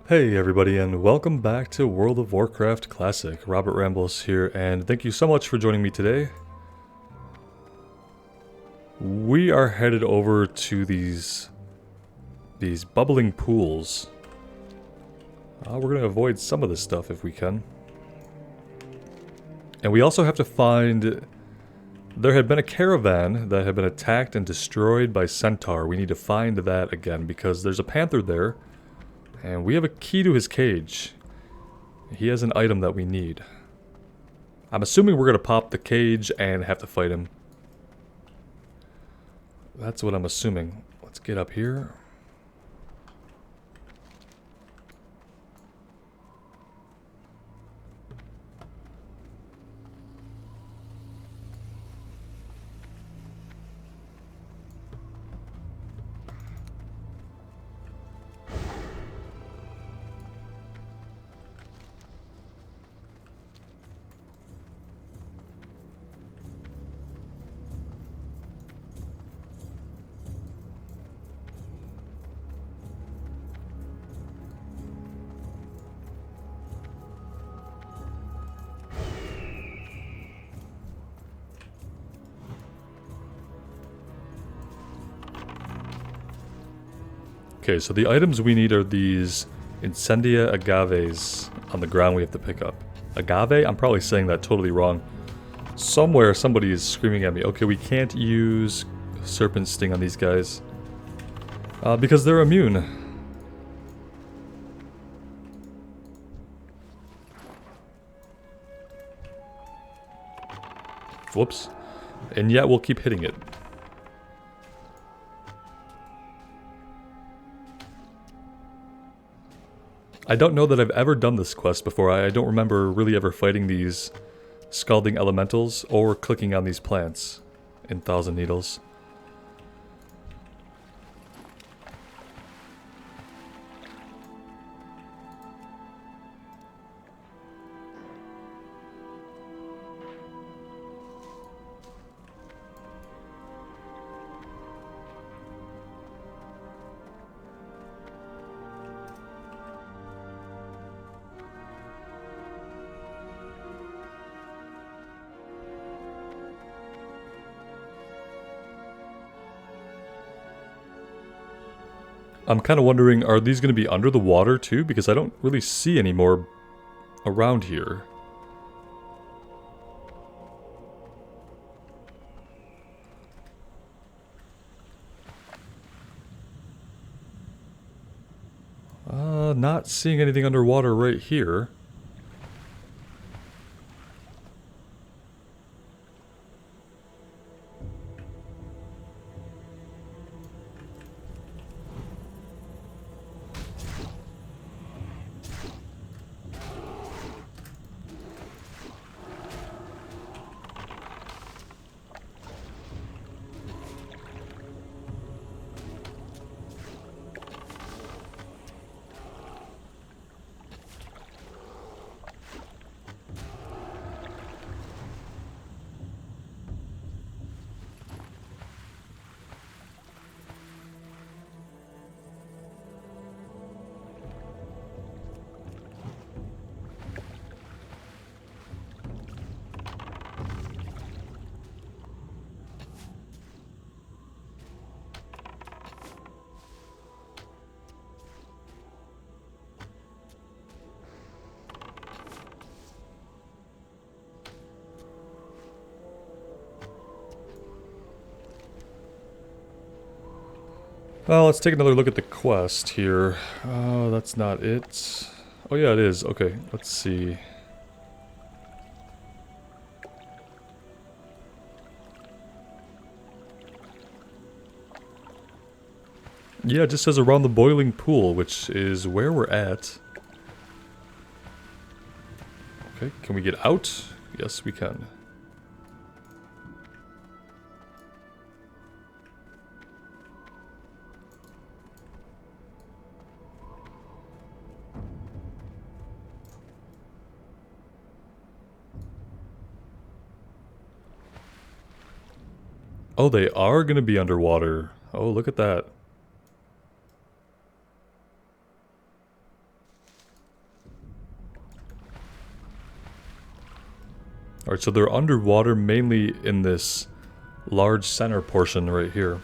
Hey everybody, and welcome back to World of Warcraft Classic. Robert Rambles here, and thank you so much for joining me today. We are headed over to these bubbling pools. We're going to avoid some of this stuff if we can. And we also have to find... There had been a caravan that had been attacked and destroyed by Centaur. We need to find that again because there's a panther there. And we have a key to his cage. He has an item that we need. I'm assuming we're going to pop the cage and have to fight him. That's what I'm assuming. Let's get up here. Okay, so the items we need are these incendia agaves on the ground we have to pick up. Agave? I'm probably saying that totally wrong. Somewhere somebody is screaming at me. Okay, we can't use serpent sting on these guys. Because they're immune. Whoops. And yet we'll keep hitting it. I don't know that I've ever done this quest before. I don't remember really ever fighting these scalding elementals or clicking on these plants in Thousand Needles. I'm kind of wondering, are these going to be under the water too? Because I don't really see any more around here. Not seeing anything underwater right here. Well, let's take another look at the quest here. Oh, that's not it. Oh yeah, it is. Okay, let's see. Yeah, it just says around the boiling pool, which is where we're at. Okay, can we get out? Yes, we can. Oh, they are going to be underwater. Oh, look at that. Alright, so they're underwater mainly in this large center portion right here.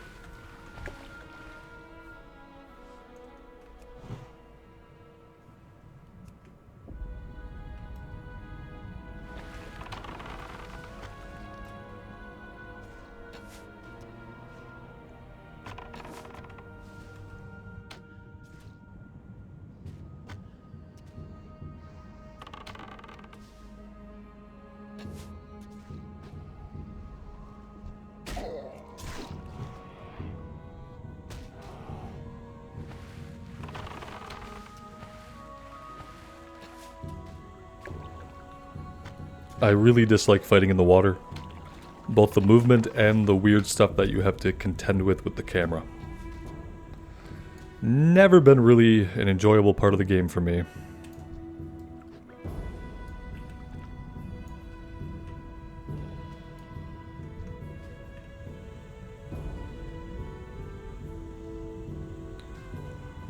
I really dislike fighting in the water. Both the movement and the weird stuff that you have to contend with the camera. Never been really an enjoyable part of the game for me.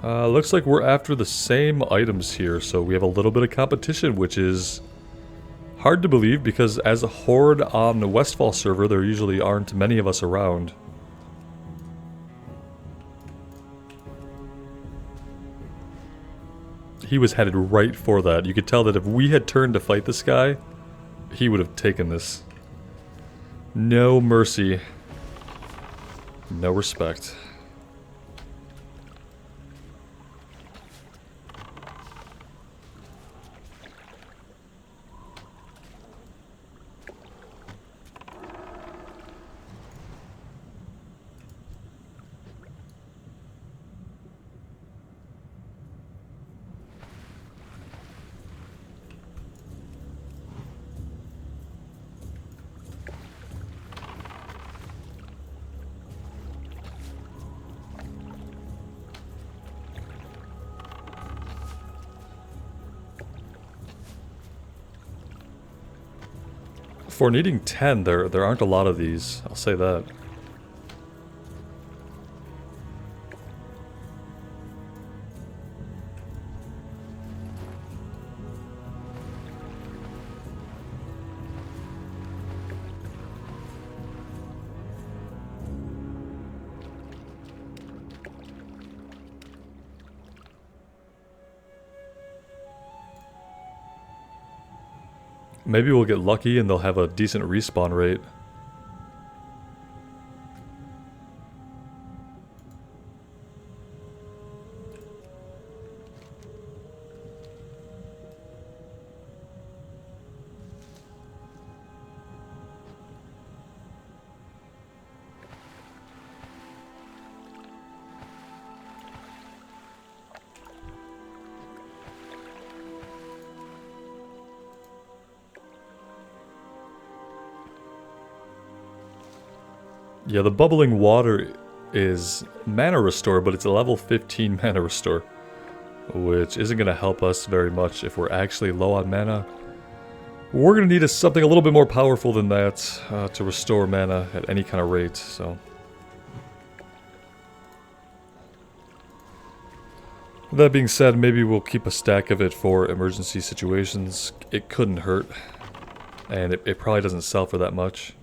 Looks like we're after the same items here, so we have a little bit of competition, which is hard to believe because as a horde on the Westfall server, there usually aren't many of us around. He was headed right for that. You could tell that if we had turned to fight this guy, he would have taken this. No mercy. No respect. For needing 10, there aren't a lot of these, I'll say that. Maybe we'll get lucky and they'll have a decent respawn rate. Yeah, the bubbling water is mana restore, but it's a level 15 mana restore, which isn't going to help us very much if we're actually low on mana. We're going to need something a little bit more powerful than that to restore mana at any kind of rate, so. That being said, maybe we'll keep a stack of it for emergency situations. It couldn't hurt, and it probably doesn't sell for that much.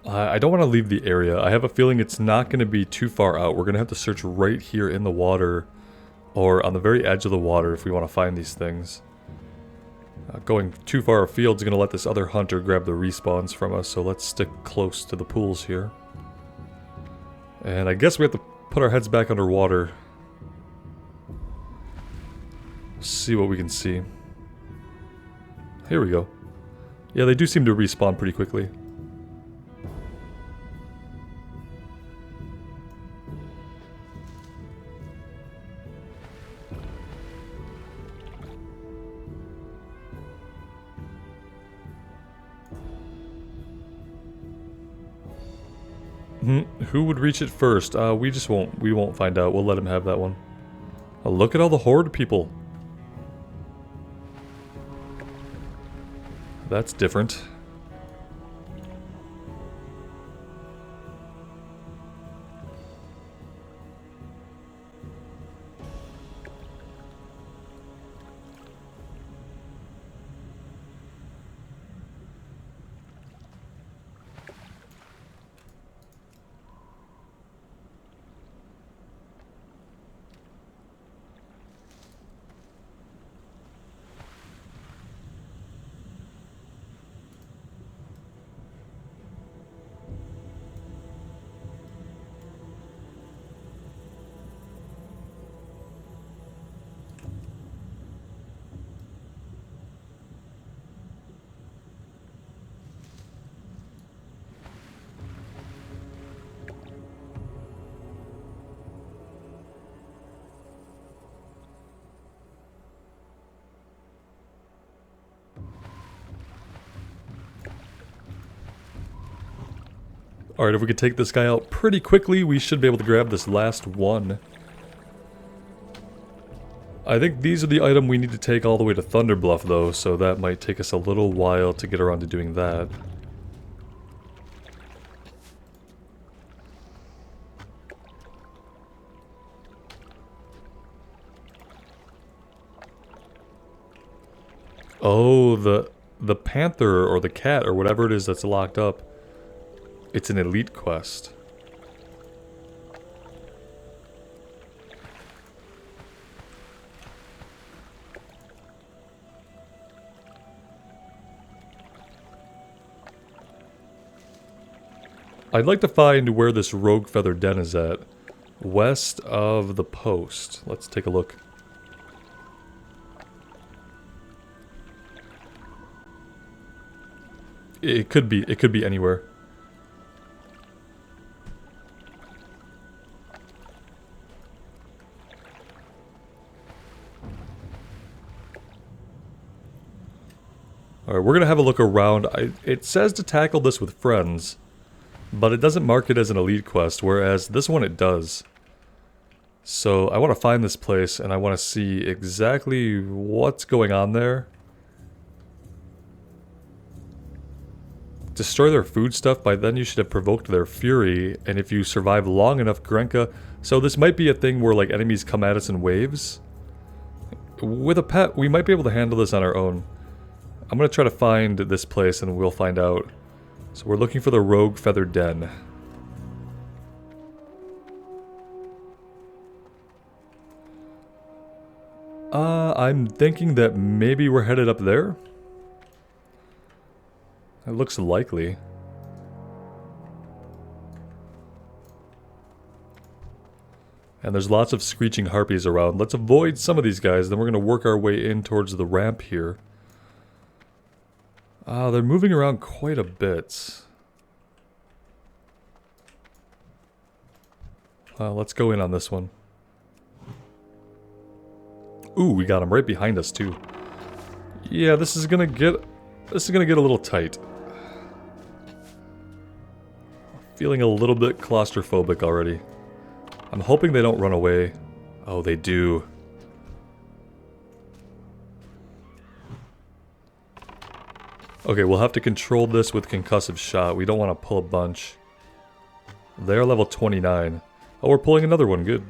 I don't want to leave the area. I have a feeling it's not going to be too far out. We're going to have to search right here in the water or on the very edge of the water if we want to find these things. Going too far afield is going to let this other hunter grab the respawns from us, so let's stick close to the pools here. And I guess we have to put our heads back underwater. See what we can see. Here we go. Yeah, they do seem to respawn pretty quickly. Who would reach it first? We just won't. We won't find out. We'll let him have that one. Oh, look at all the horde people. That's different. Alright, if we could take this guy out pretty quickly, we should be able to grab this last one. I think these are the item we need to take all the way to Thunderbluff, though, so that might take us a little while to get around to doing that. Oh, the panther or the cat or whatever it is that's locked up. It's an elite quest. I'd like to find where this Roguefeather Den is at. West of the post. Let's take a look. It could be anywhere. Alright, we're gonna have a look around. It says to tackle this with friends, but it doesn't mark it as an elite quest, whereas this one it does. So I want to find this place, and I want to see exactly what's going on there. Destroy their food stuff, by then you should have provoked their fury, and if you survive long enough, Grenka... So this might be a thing where like enemies come at us in waves. With a pet, we might be able to handle this on our own. I'm going to try to find this place and we'll find out. So we're looking for the Roguefeather Den. I'm thinking that maybe we're headed up there. It looks likely. And there's lots of screeching harpies around. Let's avoid some of these guys, then we're going to work our way in towards the ramp here. They're moving around quite a bit. Let's go in on this one. Ooh, we got him right behind us too. Yeah, this is gonna get a little tight. Feeling a little bit claustrophobic already. I'm hoping they don't run away. Oh, they do. Okay, we'll have to control this with concussive shot. We don't want to pull a bunch. They're level 29. Oh, we're pulling another one. Good.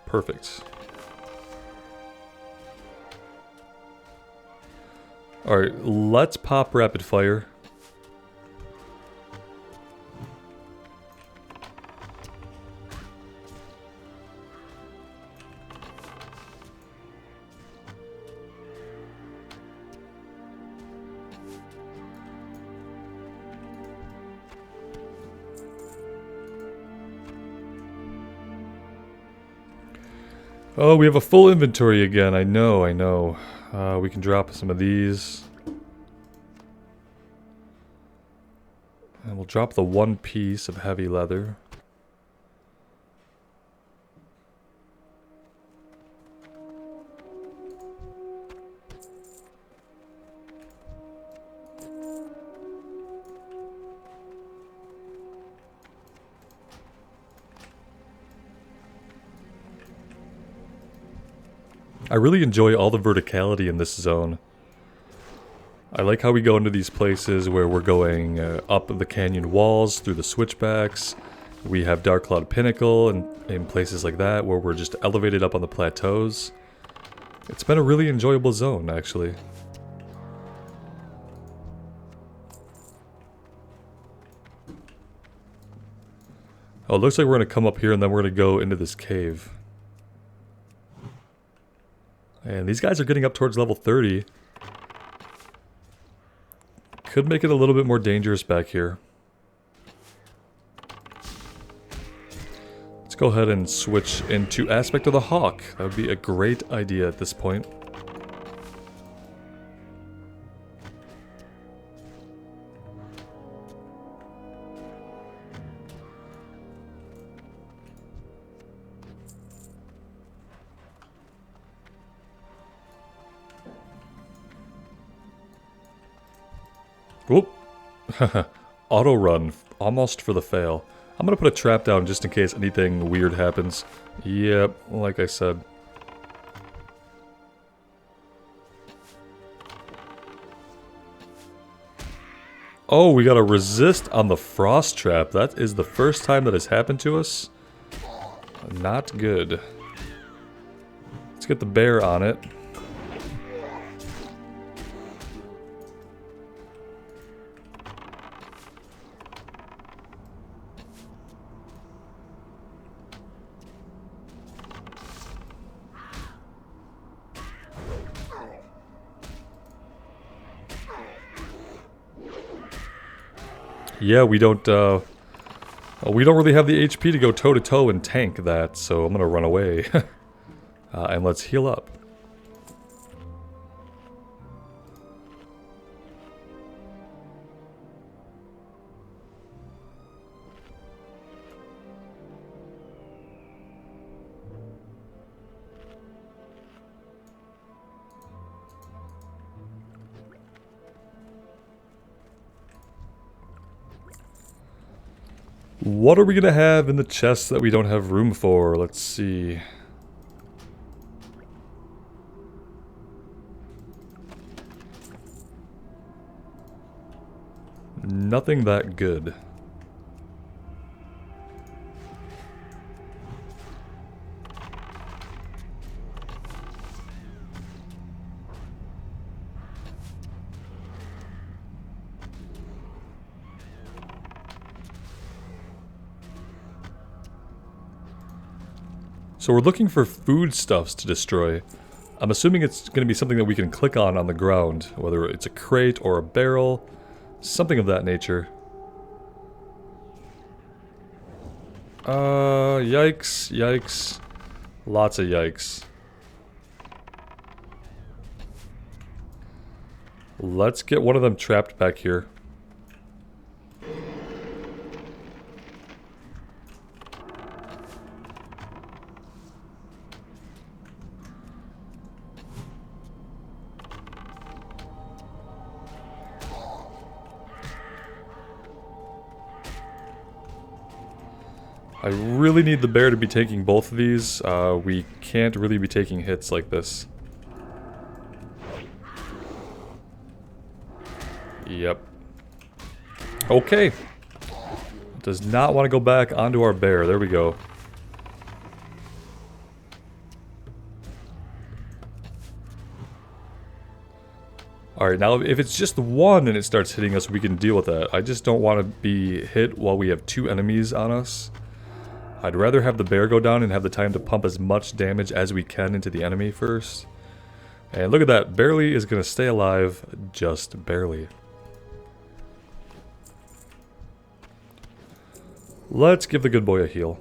Perfect. Alright, let's pop rapid fire. Oh, we have a full inventory again. I know, I know. We can drop some of these. And we'll drop the one piece of heavy leather. I really enjoy all the verticality in this zone. I like how we go into these places where we're going up the canyon walls through the switchbacks. We have Dark Cloud Pinnacle and in places like that where we're just elevated up on the plateaus. It's been a really enjoyable zone, actually. Oh, it looks like we're going to come up here and then we're going to go into this cave. And these guys are getting up towards level 30. Could make it a little bit more dangerous back here. Let's go ahead and switch into Aspect of the Hawk. That would be a great idea at this point. Whoop. Auto run. Almost for the fail. I'm gonna put a trap down just in case anything weird happens. Yep, like I said. Oh, we got a resist on the frost trap. That is the first time that has happened to us. Not good. Let's get the bear on it. Yeah, we don't really have the HP to go toe-to-toe and tank that, so I'm gonna run away. And let's heal up. What are we gonna have in the chest that we don't have room for? Let's see. Nothing that good. So we're looking for foodstuffs to destroy. I'm assuming it's going to be something that we can click on the ground, whether it's a crate or a barrel, something of that nature. Yikes, yikes. Lots of yikes. Let's get one of them trapped back here. I really need the bear to be taking both of these. We can't really be taking hits like this. Yep. Okay. Does not want to go back onto our bear. There we go. Alright, now if it's just one and it starts hitting us, we can deal with that. I just don't want to be hit while we have two enemies on us. I'd rather have the bear go down and have the time to pump as much damage as we can into the enemy first. And look at that, barely is going to stay alive, just barely. Let's give the good boy a heal.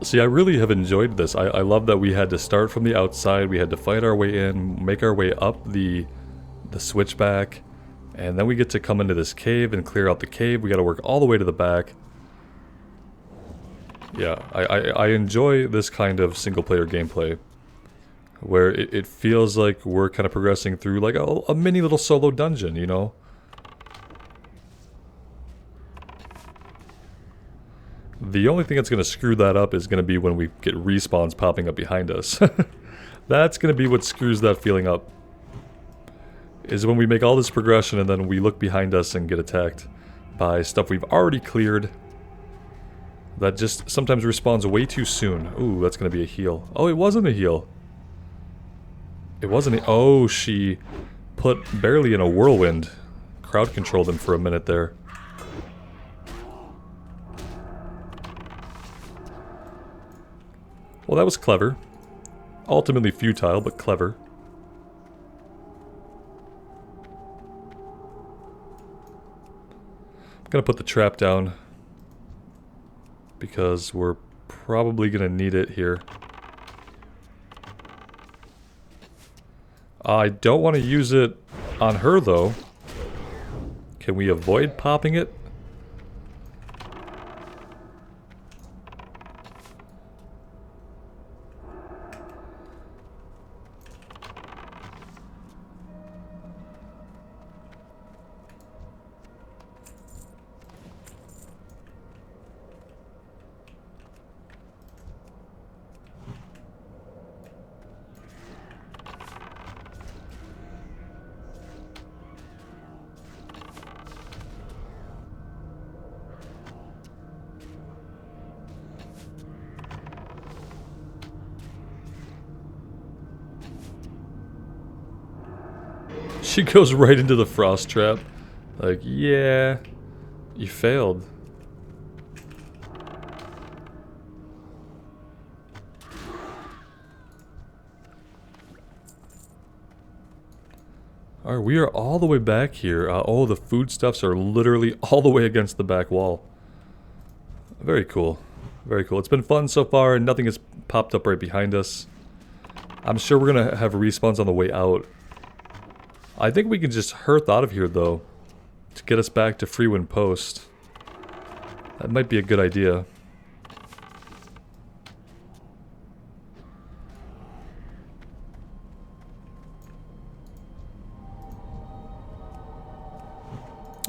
See, I really have enjoyed this. I love that we had to start from the outside, we had to fight our way in, make our way up the switchback, and then we get to come into this cave and clear out the cave. We gotta work all the way to the back. Yeah, I enjoy this kind of single-player gameplay, where it feels like we're kind of progressing through like a mini little solo dungeon, you know? The only thing that's going to screw that up is going to be when we get respawns popping up behind us. That's going to be what screws that feeling up. Is when we make all this progression and then we look behind us and get attacked by stuff we've already cleared. That just sometimes respawns way too soon. Ooh, that's going to be a heal. Oh, it wasn't a heal. It wasn't a... Oh, she put barely in a whirlwind. Crowd controlled him for a minute there. Well, that was clever. Ultimately futile, but clever. I'm gonna put the trap down because we're probably gonna need it here. I don't want to use it on her, though. Can we avoid popping it? She goes right into the frost trap. Like, yeah, you failed. Alright, we are all the way back here. Oh, the foodstuffs are literally all the way against the back wall. Very cool. Very cool. It's been fun so far, and nothing has popped up right behind us. I'm sure we're gonna have respawns on the way out. I think we can just hearth out of here, though, to get us back to Freewind Post. That might be a good idea.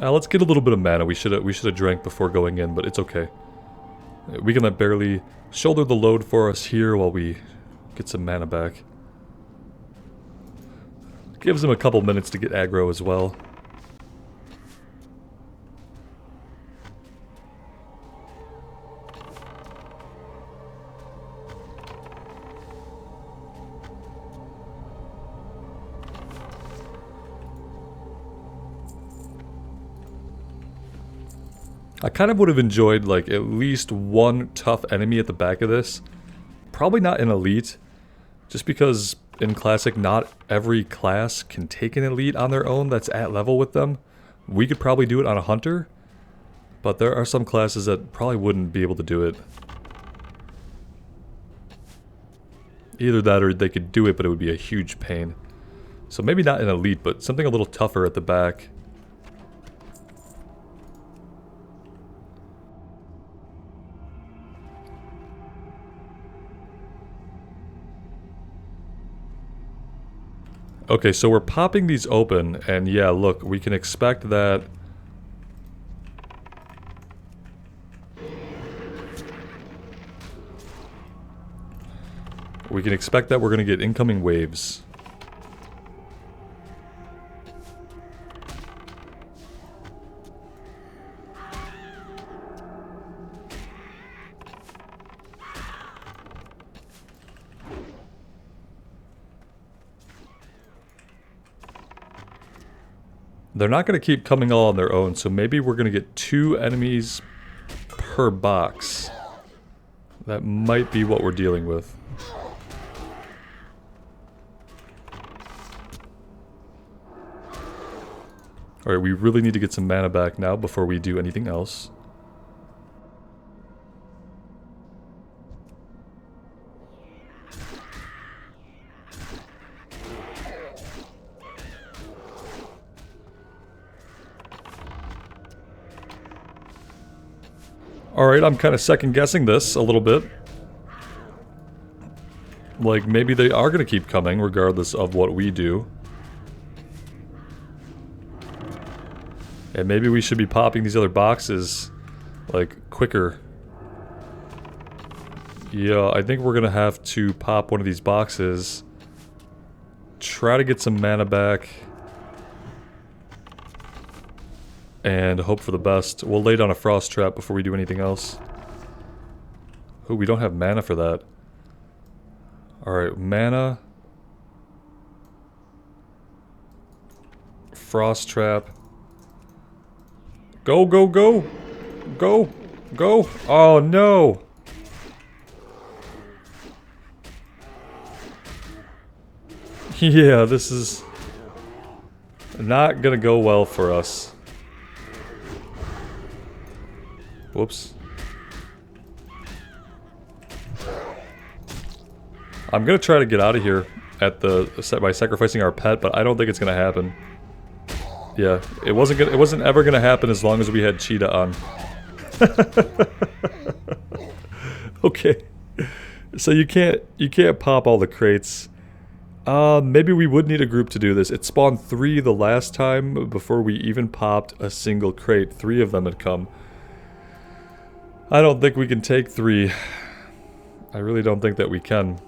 Let's get a little bit of mana. We should have drank before going in, but it's okay. We can barely shoulder the load for us here while we get some mana back. Gives him a couple minutes to get aggro as well. I kind of would have enjoyed like at least one tough enemy at the back of this. Probably not an elite, just because in Classic not every class can take an elite on their own that's at level with them. We could probably do it on a hunter, but there are some classes that probably wouldn't be able to do it. Either that or they could do it, but it would be a huge pain. So maybe not an elite, but something a little tougher at the back. Okay, so we're popping these open, and yeah, look, we can expect that... We can expect that we're going to get incoming waves. They're not going to keep coming all on their own, so maybe we're going to get 2 enemies per box. That might be what we're dealing with. Alright, we really need to get some mana back now before we do anything else. Alright, I'm kind of second guessing this a little bit. Like, maybe they are going to keep coming regardless of what we do. And maybe we should be popping these other boxes, like, quicker. Yeah, I think we're going to have to pop one of these boxes. Try to get some mana back. And hope for the best. We'll lay down a frost trap before we do anything else. Oh, we don't have mana for that. Alright, mana. Frost trap. Go, go, go! Go! Go! Oh, no! Yeah, this is not gonna go well for us. Whoops. I'm gonna try to get out of here at by sacrificing our pet, but I don't think it's gonna happen. Yeah, it wasn't ever gonna happen as long as we had Cheetah on. Okay. So you can't pop all the crates. Maybe we would need a group to do this. It spawned 3 the last time before we even popped a single crate. 3 of them had come. I don't think we can take 3. I really don't think that we can.